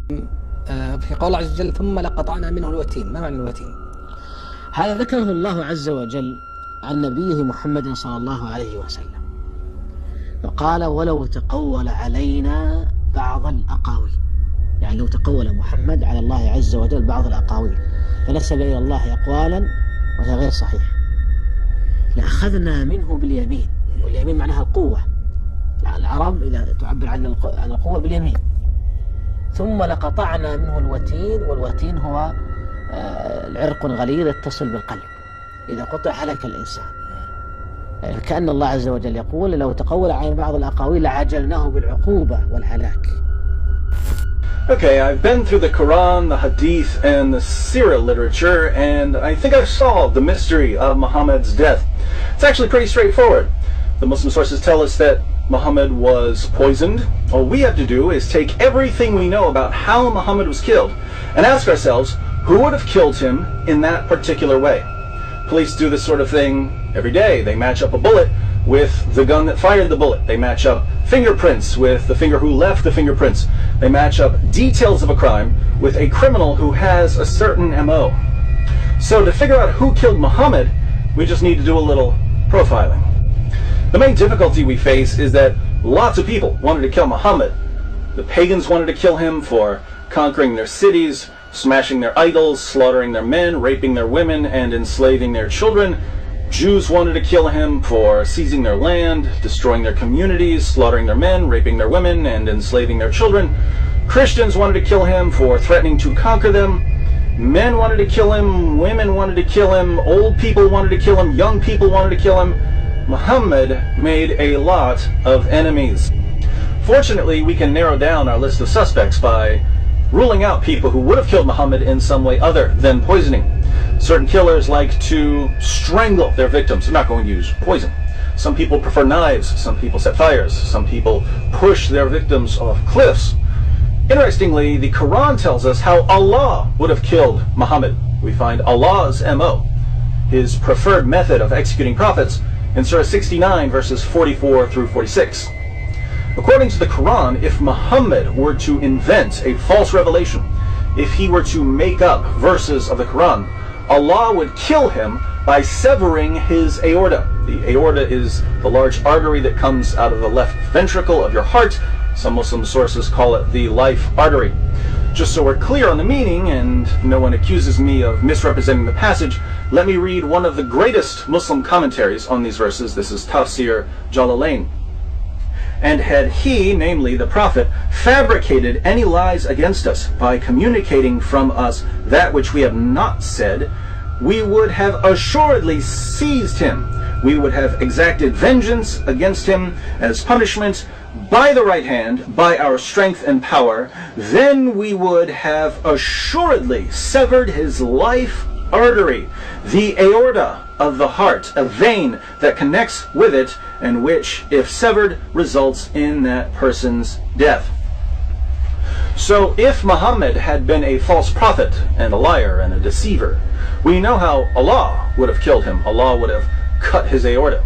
في قول الله عز وجل ثم لقطعنا منه الوتين، ما معنى الوتين؟ هذا ذكره الله عز وجل عن نبيه محمد صلى الله عليه وسلم، فقال ولو تقول علينا بعض الأقاويل، يعني لو تقول محمد على الله عز وجل بعض الأقاويل فنسب إلى الله أقوالا وهي غير صحيح لأخذنا منه باليمين، واليمين معناها القوة، يعني العرب إذا تعبر عن القوة باليمين. ثم لقطعنا منه الوتين، والوتين هو العرق الغليظ يتصل بالقلب، إذا قطع هلك الإنسان. كأن الله عز وجل يقول لو تقول على بعض الأقاويل لعجلناه بالعقوبة والهلاك. Okay, I've been through the Quran, the Hadith, and the Sirah literature, and I think I've solved the mystery of Muhammad's death. It's actually pretty straightforward. The Muslim sources tell us that Muhammad was poisoned. All we have to do is take everything we know about how Muhammad was killed and ask ourselves who would have killed him in that particular way. Police do this sort of thing every day. They match up a bullet with the gun that fired the bullet. They match up fingerprints with the finger who left the fingerprints. They match up details of a crime with a criminal who has a certain MO. So to figure out who killed Muhammad, we just need to do a little profiling. The main difficulty we face is that lots of people wanted to kill Muhammad. The pagans wanted to kill him for conquering their cities, smashing their idols, slaughtering their men, raping their women, and enslaving their children. Jews wanted to kill him for seizing their land, destroying their communities, slaughtering their men, raping their women, and enslaving their children. Christians wanted to kill him for threatening to conquer them. Men wanted to kill him, women wanted to kill him, old people wanted to kill him, young people wanted to kill him. Muhammad made a lot of enemies. Fortunately, we can narrow down our list of suspects by ruling out people who would have killed Muhammad in some way other than poisoning. Certain killers like to strangle their victims. They're not going to use poison. Some people prefer knives. Some people set fires. Some people push their victims off cliffs. Interestingly, the Quran tells us how Allah would have killed Muhammad. We find Allah's MO, his preferred method of executing prophets, in Surah 69, verses 44 through 46. According to the Quran, if Muhammad were to invent a false revelation, if he were to make up verses of the Quran, Allah would kill him by severing his aorta. The aorta is the large artery that comes out of the left ventricle of your heart. Some Muslim sources call it the life artery. Just so we're clear on the meaning and no one accuses me of misrepresenting the passage, let me read one of the greatest Muslim commentaries on these verses. This is Tafsir Jalalain. And had he, namely the Prophet, fabricated any lies against us by communicating from us that which we have not said, we would have assuredly seized him. We would have exacted vengeance against him as punishment by the right hand, by our strength and power. Then we would have assuredly severed his life artery, the aorta of the heart, a vein that connects with it, and which, if severed, results in that person's death. So if Muhammad had been a false prophet and a liar and a deceiver, we know how Allah would have killed him. Allah would have cut his aorta.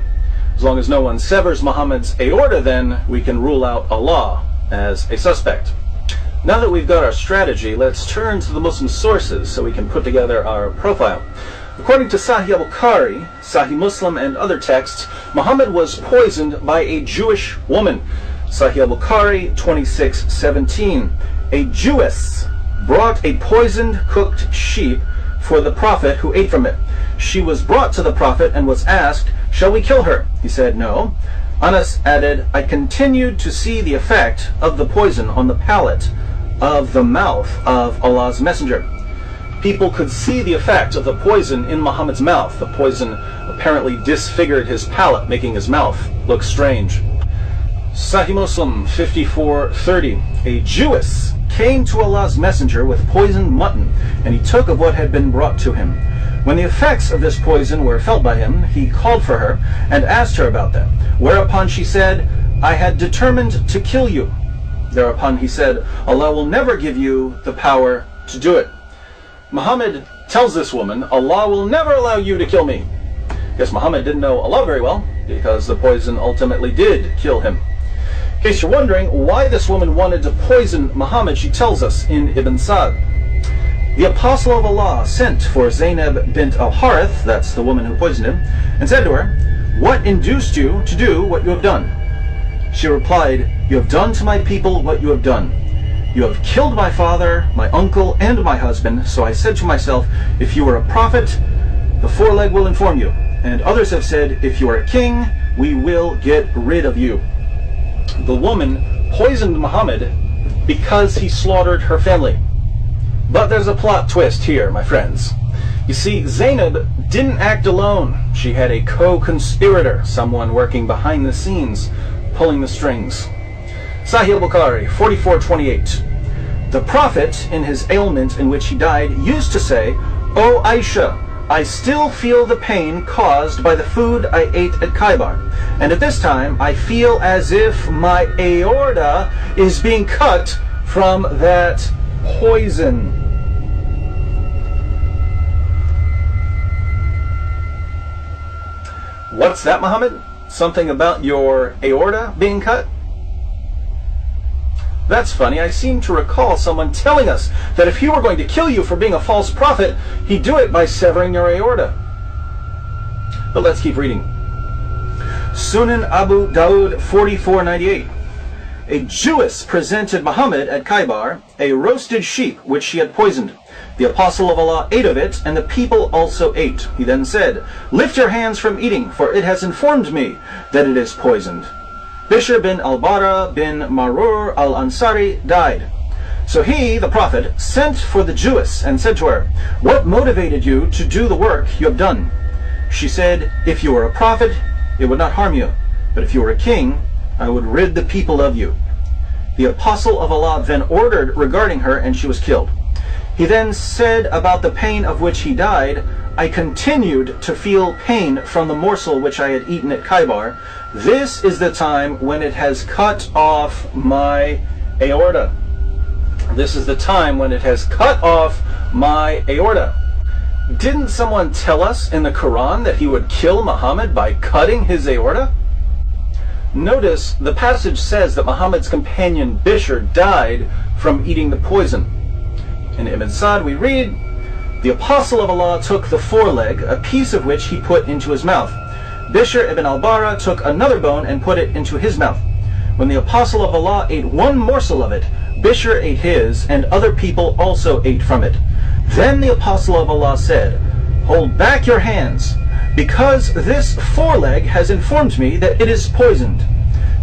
As long as no one severs Muhammad's aorta, then we can rule out Allah as a suspect. Now that we've got our strategy, let's turn to the Muslim sources so we can put together our profile. According to Sahih al-Bukhari, Sahih Muslim, and other texts, Muhammad was poisoned by a Jewish woman. Sahih al-Bukhari 26:17. A Jewess brought a poisoned cooked sheep for the Prophet, who ate from it. She was brought to the Prophet and was asked, "Shall we kill her?" He said, "No." Anas added, "I continued to see the effect of the poison on the palate of the mouth of Allah's Messenger." People could see the effect of the poison in Muhammad's mouth. The poison apparently disfigured his palate, making his mouth look strange. Sahih Muslim 54:30. A Jewess came to Allah's Messenger with poisoned mutton, and he took of what had been brought to him. When the effects of this poison were felt by him, he called for her and asked her about them, whereupon she said, "I had determined to kill you." Thereupon he said, "Allah will never give you the power to do it." Muhammad tells this woman, "Allah will never allow you to kill me." Guess Muhammad didn't know Allah very well, because the poison ultimately did kill him. In case you're wondering why this woman wanted to poison Muhammad, she tells us in Ibn Sa'd. The apostle of Allah sent for Zainab bint al-Harith, that's the woman who poisoned him, and said to her, "What induced you to do what you have done?" She replied, "You have done to my people what you have done. You have killed my father, my uncle, and my husband. So I said to myself, if you are a prophet, the foreleg will inform you. And others have said, if you are a king, we will get rid of you." The woman poisoned Muhammad because he slaughtered her family. But there's a plot twist here, my friends. You see, Zainab didn't act alone. She had a co-conspirator, someone working behind the scenes, pulling the strings. Sahih al-Bukhari 44:28. The Prophet, in his ailment in which he died, used to say, "O Aisha, I still feel the pain caused by the food I ate at Khaybar, and at this time I feel as if my aorta is being cut from that poison." What's that, Muhammad? Something about your aorta being cut? That's funny. I seem to recall someone telling us that if he were going to kill you for being a false prophet, he'd do it by severing your aorta. But let's keep reading. Sunan Abu Dawud 44:98. A Jewess presented Muhammad at Khaybar a roasted sheep which she had poisoned. The apostle of Allah ate of it, and the people also ate. He then said, "Lift your hands from eating, for it has informed me that it is poisoned." Bishr bin al-Bara bin Marur al-Ansari died. So he, the Prophet, sent for the Jewess and said to her, "What motivated you to do the work you have done?" She said, "If you were a prophet, it would not harm you. But if you were a king, I would rid the people of you." The apostle of Allah then ordered regarding her, and she was killed. He then said about the pain of which he died, "I continued to feel pain from the morsel which I had eaten at Khaybar. This is the time when it has cut off my aorta." This is the time when it has cut off my aorta. Didn't someone tell us in the Quran that he would kill Muhammad by cutting his aorta? Notice the passage says that Muhammad's companion Bishr died from eating the poison. In Ibn Sa'd we read, "The apostle of Allah took the foreleg, a piece of which he put into his mouth. Bishr ibn al-Bara took another bone and put it into his mouth. When the apostle of Allah ate one morsel of it, Bishr ate his, and other people also ate from it. Then the apostle of Allah said, 'Hold back your hands, because this foreleg has informed me that it is poisoned.'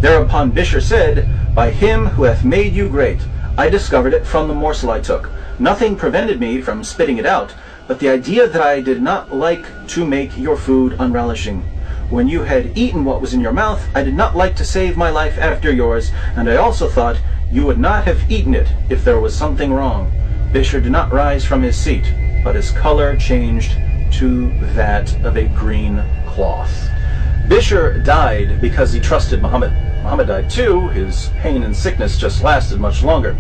Thereupon Bishr said, 'By him who hath made you great, I discovered it from the morsel I took. Nothing prevented me from spitting it out, but the idea that I did not like to make your food unrelishing. When you had eaten what was in your mouth, I did not like to save my life after yours, and I also thought you would not have eaten it if there was something wrong.' Bishr did not rise from his seat, but his color changed to that of a green cloth." Bishr died because he trusted Muhammad. Muhammad died too. His pain and sickness just lasted much longer.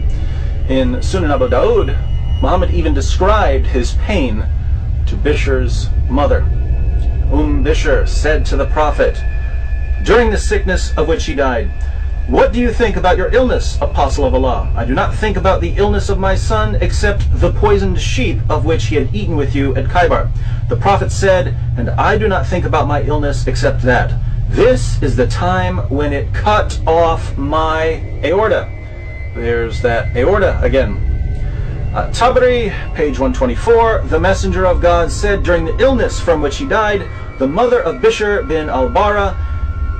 In Sunan Abu Dawud, Muhammad even described his pain to Bishr's mother. Bishr said to the Prophet, during the sickness of which he died, "What do you think about your illness, apostle of Allah? I do not think about the illness of my son except the poisoned sheep of which he had eaten with you at Khaybar." The Prophet said, "And I do not think about my illness except that. This is the time when it cut off my aorta." There's that aorta again. Tabari, page 124, "The Messenger of God said during the illness from which he died, the mother of Bishr bin al-Bara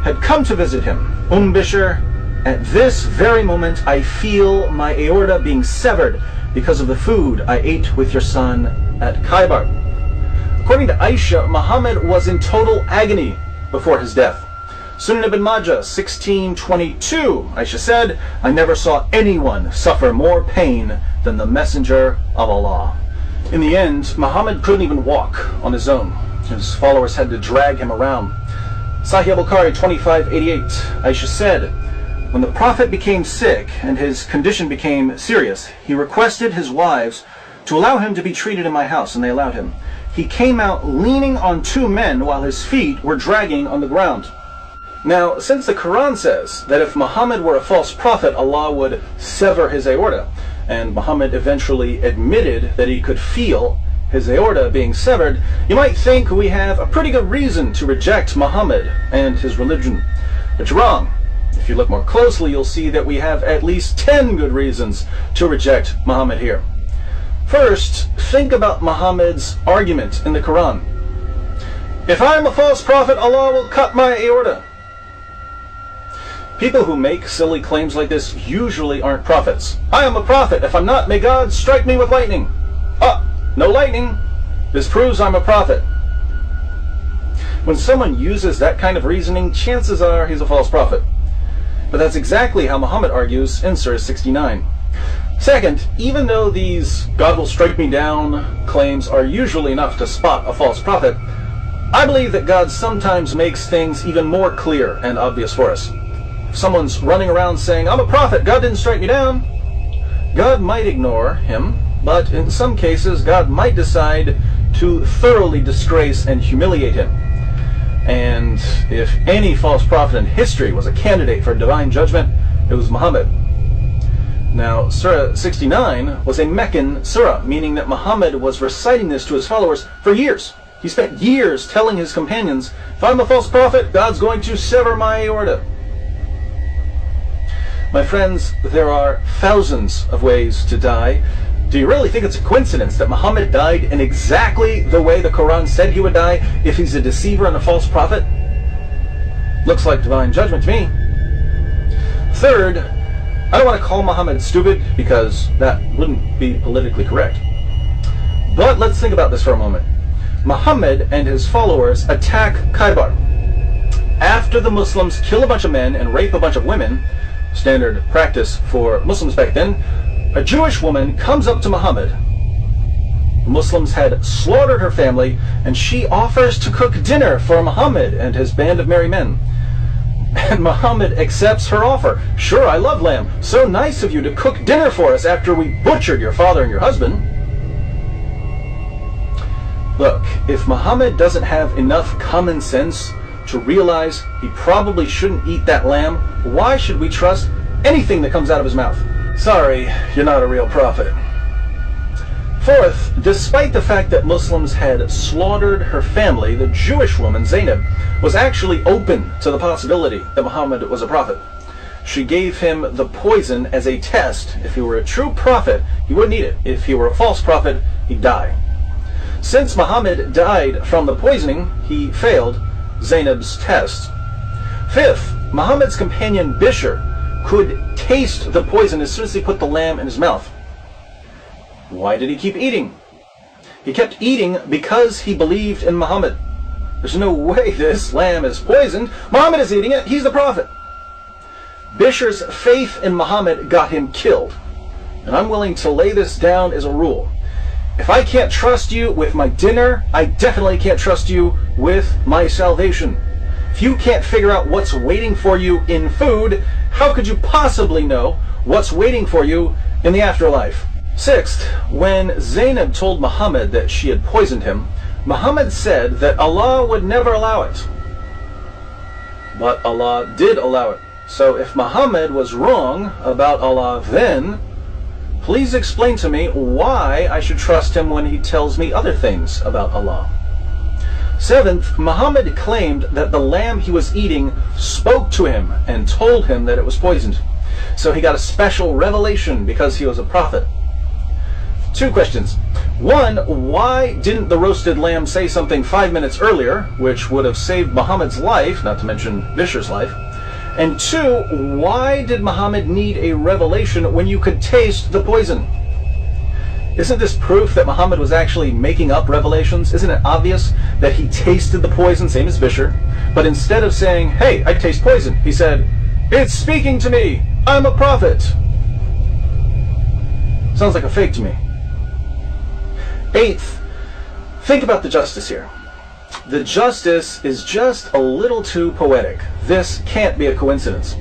had come to visit him. Bishr, at this very moment I feel my aorta being severed because of the food I ate with your son at Khaybar." According to Aisha, Muhammad was in total agony before his death. Sunan ibn Majah 16:22, Aisha said, "I never saw anyone suffer more pain than the Messenger of Allah." In the end, Muhammad couldn't even walk on his own. His followers had to drag him around. Sahih al-Bukhari 25:88, Aisha said, "When the Prophet became sick and his condition became serious, he requested his wives to allow him to be treated in my house, and they allowed him. He came out leaning on two men while his feet were dragging on the ground. Now, since the Quran says that if Muhammad were a false prophet, Allah would sever his aorta, and Muhammad eventually admitted that he could feel his aorta being severed, you might think we have a pretty good reason to reject Muhammad and his religion. But you're wrong. If you look more closely, you'll see that we have at least 10 good reasons to reject Muhammad here. First, think about Muhammad's argument in the Quran. If I am a false prophet, Allah will cut my aorta. People who make silly claims like this usually aren't prophets. I am a prophet. If I'm not, may God strike me with lightning. Ah, no lightning. This proves I'm a prophet. When someone uses that kind of reasoning, chances are he's a false prophet. But that's exactly how Muhammad argues in Surah 69. Second, even though these God will strike me down claims are usually enough to spot a false prophet, I believe that God sometimes makes things even more clear and obvious for us. If someone's running around saying, I'm a prophet, God didn't strike me down, God might ignore him, but in some cases God might decide to thoroughly disgrace and humiliate him. And if any false prophet in history was a candidate for divine judgment, it was Muhammad. Now, Surah 69 was a Meccan surah, meaning that Muhammad was reciting this to his followers for years. He spent years telling his companions, if I'm a false prophet, God's going to sever my aorta. My friends, there are thousands of ways to die. Do you really think it's a coincidence that Muhammad died in exactly the way the Quran said he would die if he's a deceiver and a false prophet? Looks like divine judgment to me. Third, I don't want to call Muhammad stupid because that wouldn't be politically correct. But let's think about this for a moment. Muhammad and his followers attack Khaybar. After the Muslims kill a bunch of men and rape a bunch of women, standard practice for Muslims back then, a Jewish woman comes up to Muhammad. The Muslims had slaughtered her family, and she offers to cook dinner for Muhammad and his band of merry men. And Muhammad accepts her offer. Sure, I love lamb. So nice of you to cook dinner for us after we butchered your father and your husband. Look, if Muhammad doesn't have enough common sense to realize he probably shouldn't eat that lamb, why should we trust anything that comes out of his mouth? Sorry, you're not a real prophet. Fourth, despite the fact that Muslims had slaughtered her family, the Jewish woman, Zainab, was actually open to the possibility that Muhammad was a prophet. She gave him the poison as a test. If he were a true prophet, he wouldn't eat it. If he were a false prophet, he'd die. Since Muhammad died from the poisoning, he failed Zainab's test. Fifth, Muhammad's companion Bishr could taste the poison as soon as he put the lamb in his mouth. Why did he keep eating? He kept eating because he believed in Muhammad. There's no way this lamb is poisoned. Muhammad is eating it. He's the prophet. Bishr's faith in Muhammad got him killed. And I'm willing to lay this down as a rule. If I can't trust you with my dinner, I definitely can't trust you with my salvation. If you can't figure out what's waiting for you in food, how could you possibly know what's waiting for you in the afterlife? Sixth, when Zainab told Muhammad that she had poisoned him, Muhammad said that Allah would never allow it. But Allah did allow it. So if Muhammad was wrong about Allah then, please explain to me why I should trust him when he tells me other things about Allah. Seventh, Muhammad claimed that the lamb he was eating spoke to him and told him that it was poisoned. So he got a special revelation because he was a prophet. Two questions. One, why didn't the roasted lamb say something 5 minutes earlier, which would have saved Muhammad's life, not to mention Bishr's life? And two, why did Muhammad need a revelation when you could taste the poison? Isn't this proof that Muhammad was actually making up revelations? Isn't it obvious that he tasted the poison, same as Bishr, but instead of saying, hey, I taste poison, he said, it's speaking to me, I'm a prophet. Sounds like a fake to me. Eighth, think about the justice here. The justice is just a little too poetic. This can't be a coincidence.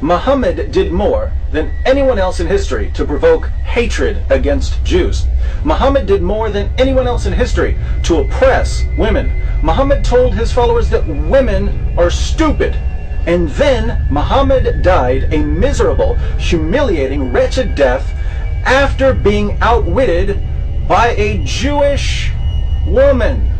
Muhammad did more than anyone else in history to provoke hatred against Jews. Muhammad did more than anyone else in history to oppress women. Muhammad told his followers that women are stupid And then Muhammad died a miserable, humiliating, wretched death after being outwitted by a Jewish woman.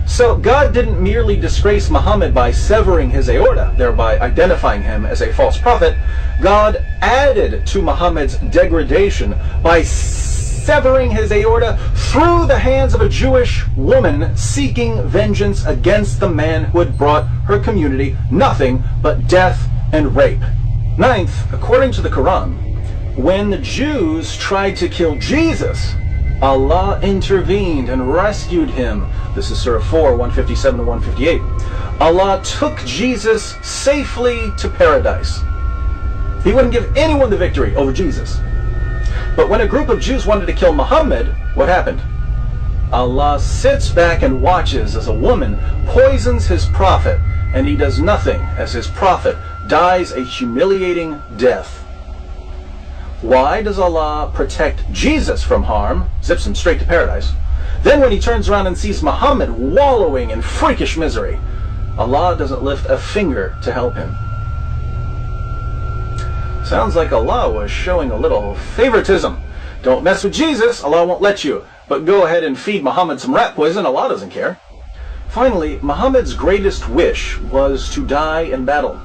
So God didn't merely disgrace Muhammad by severing his aorta, thereby identifying him as a false prophet. God added to Muhammad's degradation by severing his aorta through the hands of a Jewish woman seeking vengeance against the man who had brought her community nothing but death and rape. Ninth, according to the Quran, when the Jews tried to kill Jesus, Allah intervened and rescued him. This is Surah 4, 157 to 158. Allah took Jesus safely to paradise. He wouldn't give anyone the victory over Jesus. But when a group of Jews wanted to kill Muhammad, what happened? Allah sits back and watches as a woman poisons his prophet, and he does nothing as his prophet dies a humiliating death. Why does Allah protect Jesus from harm, zips him straight to paradise? Then when he turns around and sees Muhammad wallowing in freakish misery, Allah doesn't lift a finger to help him. Sounds like Allah was showing a little favoritism. Don't mess with Jesus, Allah won't let you. But go ahead and feed Muhammad some rat poison, Allah doesn't care. Finally, Muhammad's greatest wish was to die in battle.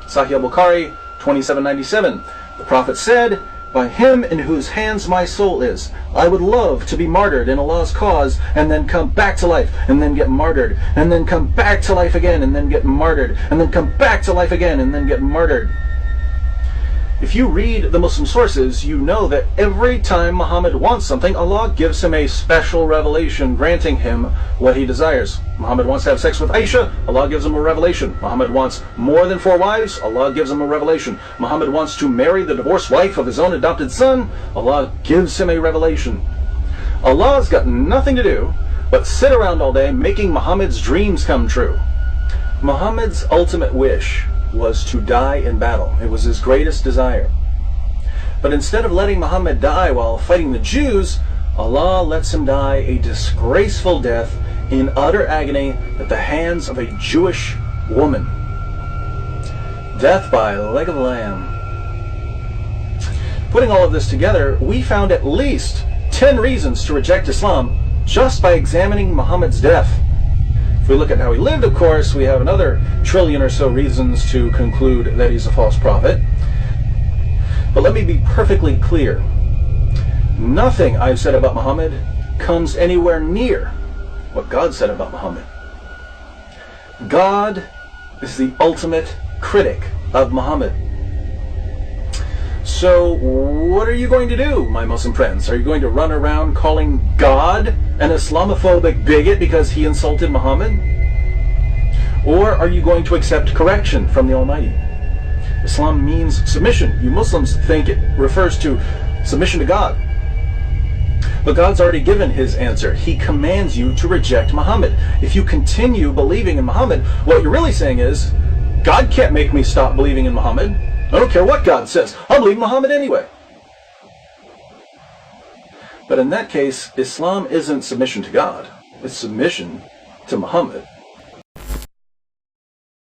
Sahih al-Bukhari 2797. The Prophet said, "By him in whose hands my soul is, I would love to be martyred in Allah's cause and then come back to life and then get martyred and then come back to life again and then get martyred and then come back to life again and then get martyred." If you read the Muslim sources, you know that every time Muhammad wants something, Allah gives him a special revelation, granting him what he desires. Muhammad wants to have sex with Aisha, Allah gives him a revelation. Muhammad wants more than 4 wives, Allah gives him a revelation. Muhammad wants to marry the divorced wife of his own adopted son, Allah gives him a revelation. Allah's got nothing to do but sit around all day making Muhammad's dreams come true. Muhammad's ultimate wish was to die in battle. It was his greatest desire. But instead of letting Muhammad die while fighting the Jews, Allah lets him die a disgraceful death in utter agony at the hands of a Jewish woman. Death by leg of lamb. Putting all of this together, we found at least 10 reasons to reject Islam just by examining Muhammad's death. If we look at how he lived, of course, we have another 1 trillion or so reasons to conclude that he's a false prophet. But let me be perfectly clear. Nothing I've said about Muhammad comes anywhere near what God said about Muhammad. God is the ultimate critic of Muhammad. So what are you going to do, my Muslim friends? Are you going to run around calling God an Islamophobic bigot because he insulted Muhammad? Or are you going to accept correction from the Almighty? Islam means submission. You Muslims think it refers to submission to God. But God's already given his answer. He commands you to reject Muhammad. If you continue believing in Muhammad, what you're really saying is, God can't make me stop believing in Muhammad. I don't care what God says. I'll believe Muhammad anyway. But in that case, Islam isn't submission to God. It's submission to Muhammad.